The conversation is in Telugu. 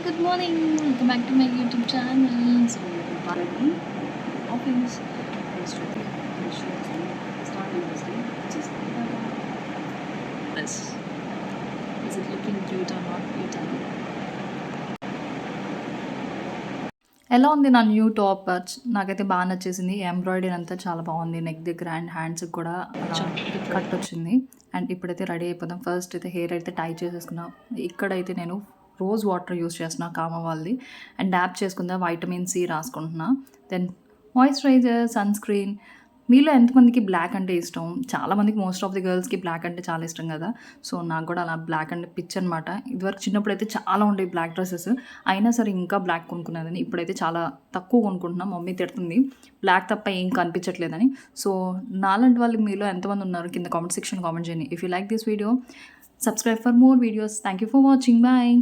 good morning. Welcome back to my YouTube channel. So, already office is ready. Start investing. Just this. Is it looking cute or not? You tell me. ఎలా ఉంది నా న్యూ టాప్? నాకైతే బాగా నచ్చేసింది. ఎంబ్రాయిడరీ అంతా చాలా బాగుంది. నెక్ దగ్గర అండ్ హ్యాండ్స్‌కి కూడా అలా కట్ వచ్చింది. అండ్ ఇప్పుడైతే రెడీ అయిపోదాం. ఫస్ట్ అయితే హెయిర్ అయితే టై చేసేసుకున్నా. ఇక్కడైతే నేను రోజ్ వాటర్ యూస్ చేస్తున్నా కామా వాళ్ళది. అండ్ డ్యాప్ చేసుకుందా వైటమిన్ సి రాసుకుంటున్నా. Then moisturiser, sunscreen. మీలో ఎంతమందికి బ్లాక్ అంటే ఇష్టం? చాలామందికి మోస్ట్ ఆఫ్ ది గర్ల్స్‌కి బ్లాక్ అంటే చాలా ఇష్టం కదా! సో, నాకు కూడా అలా బ్లాక్ అంటే పిచ్చనమాట. ఇదివరకు చిన్నప్పుడైతే చాలా ఉండేవి బ్లాక్ డ్రెసెస్. అయినా సరే ఇంకా బ్లాక్ కొనుక్కునేదాన్ని. ఇప్పుడైతే చాలా తక్కువ కొనుక్కుంటున్నా. మమ్మీ తిడుతుంది. బ్లాక్ తప్ప ఏం కనిపించట్లేదని. సో, నాలాంటి వాళ్ళు మీలో ఎంతమంది ఉన్నారు? కింద కామెంట్ సెక్షన్‌లో కామెంట్ చేయండి. If you like this video, subscribe for more videos. Thank you for watching. Bye.